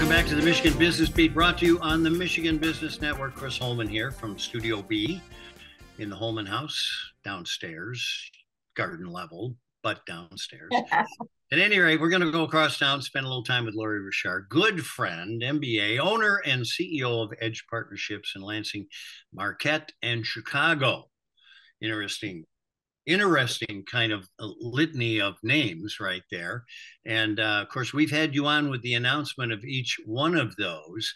Welcome back to the Michigan Business Beat, brought to you on the Michigan Business Network. Chris Holman here from Studio B in the Holman House, downstairs, garden level, but downstairs. At any rate, we're going to go across town, spend a little time with Lorri Rishar, good friend, MBA, owner and CEO of Edge Partnerships in Lansing, Marquette, and Chicago. Interesting kind of litany of names right there. And of course, we've had you on with the announcement of each one of those.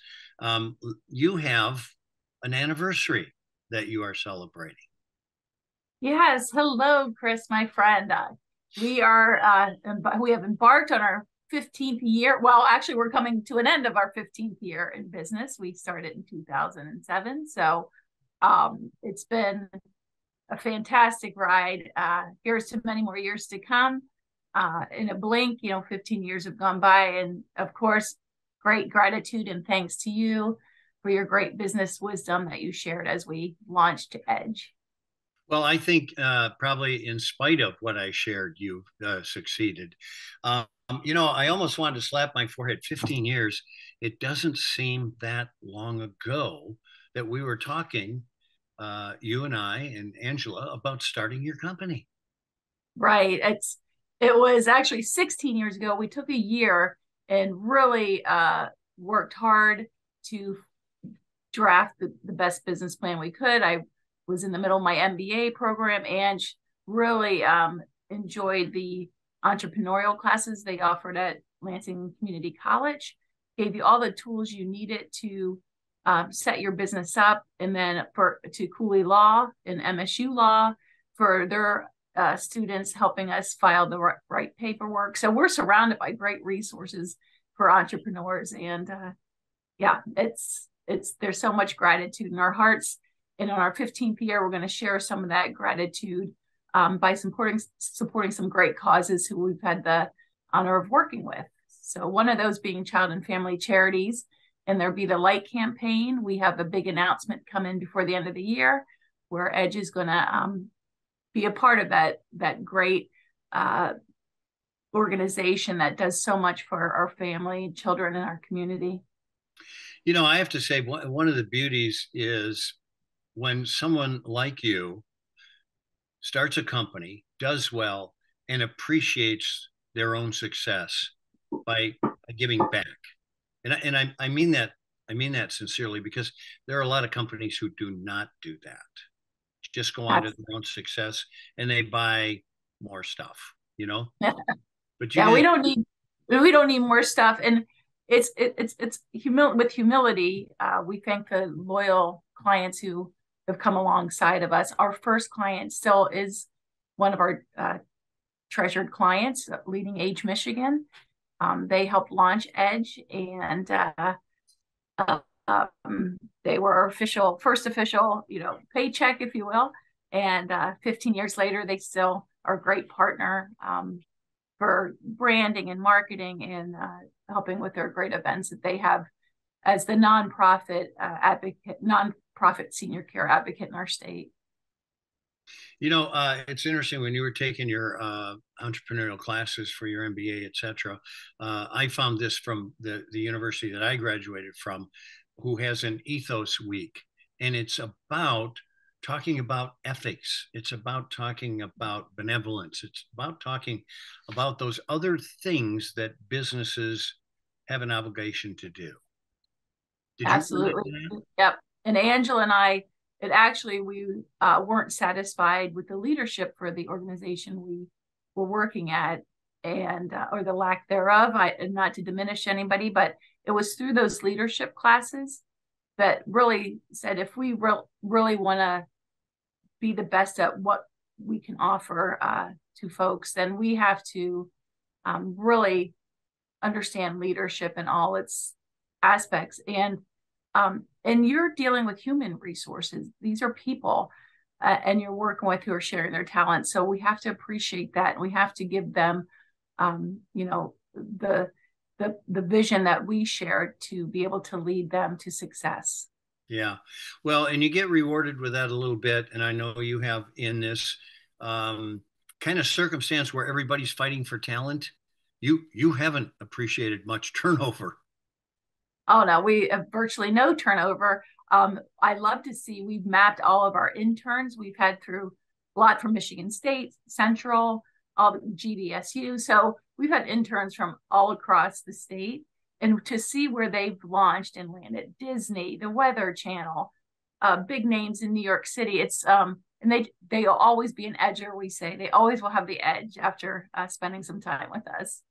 You have an anniversary that you are celebrating. Yes. Hello, Chris, my friend. We have embarked on our 15th year. Well, actually, we're coming to an end of our 15th year in business. We started in 2007. So it's been a fantastic ride. Here's to many more years to come. In a blink, 15 years have gone by. And of course, great gratitude and thanks to you for your great business wisdom that you shared as we launched Edge. Well, I think probably in spite of what I shared, you've succeeded. I almost wanted to slap my forehead. 15 years. It doesn't seem that long ago that we were talking, you and I and Angela, about starting your company. Right. It was actually 16 years ago. We took a year and really worked hard to draft the best business plan we could. I was in the middle of my MBA program and really enjoyed the entrepreneurial classes they offered at Lansing Community College. Gave you all the tools you needed to set your business up, and then to Cooley Law and MSU Law for their students, helping us file the right paperwork. So we're surrounded by great resources for entrepreneurs, and there's so much gratitude in our hearts. And on our 15th year, we're going to share some of that gratitude by supporting some great causes who we've had the honor of working with. So one of those being child and family charities, and there'll be the Light campaign. We have a big announcement coming before the end of the year where Edge is going to be a part of that great organization that does so much for our family, children, and our community. I have to say, one of the beauties is when someone like you starts a company, does well, and appreciates their own success by giving back. And I mean that sincerely, because there are a lot of companies who do not do that. Just go on to their own success and they buy more stuff, But we don't need more stuff. And it's with humility. We thank the loyal clients who have come alongside of us. Our first client still is one of our treasured clients, Leading Age Michigan. They helped launch Edge, and they were our first official, paycheck, if you will. And 15 years later, they still are a great partner for branding and marketing and helping with their great events that they have as the nonprofit senior care advocate in our state. It's interesting when you were taking your entrepreneurial classes for your MBA, et cetera. I found this from the university that I graduated from, who has an ethos week, and it's about talking about ethics. It's about talking about benevolence. It's about talking about those other things that businesses have an obligation to do. Absolutely. Yep. And Angela and I, we weren't satisfied with the leadership for the organization we were working at, and or the lack thereof. And not to diminish anybody, but it was through those leadership classes that really said, if we really want to be the best at what we can offer to folks, then we have to really understand leadership in all its aspects. And you're dealing with human resources. These are people, and you're working with who are sharing their talents. So we have to appreciate that. And we have to give them, the vision that we shared to be able to lead them to success. Yeah. Well, and you get rewarded with that a little bit. And I know you have in this kind of circumstance where everybody's fighting for talent. You haven't appreciated much turnover. Oh no, we have virtually no turnover. I love to see we've mapped all of our interns. We've had through a lot from Michigan State, Central, all the GVSU. So we've had interns from all across the state, and to see where they've launched and landed, Disney, the Weather Channel, big names in New York City. It's and they'll always be an edger. We say they always will have the edge after spending some time with us.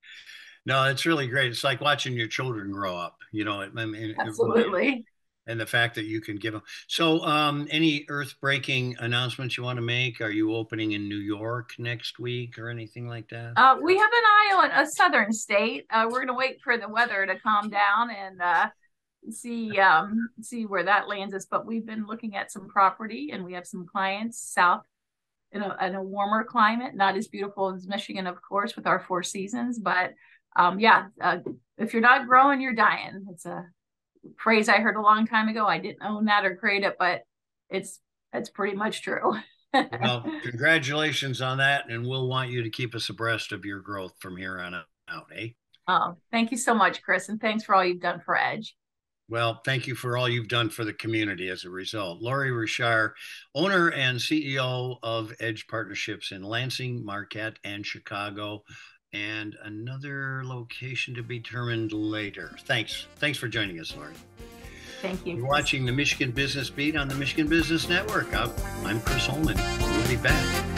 No, it's really great. It's like watching your children grow up, you know, I mean, it really is. Absolutely. And the fact that you can give them. So, any earth-breaking announcements you want to make? Are you opening in New York next week or anything like that? We have an eye on a southern state. We're going to wait for the weather to calm down and see where that lands us. But we've been looking at some property, and we have some clients south in a warmer climate, not as beautiful as Michigan, of course, with our four seasons. But if you're not growing, you're dying. It's a phrase I heard a long time ago. I didn't own that or create it, but it's pretty much true. Well, congratulations on that, and we'll want you to keep us abreast of your growth from here on out, eh? Oh, thank you so much, Chris, and thanks for all you've done for Edge. Well, thank you for all you've done for the community as a result. Lorri Rishar, owner and CEO of Edge Partnerships in Lansing, Marquette, and Chicago, and another location to be determined later. Thanks. Thanks for joining us, Lorri. Thank you. You're watching the Michigan Business Beat on the Michigan Business Network. I'm Chris Holman. We'll be back.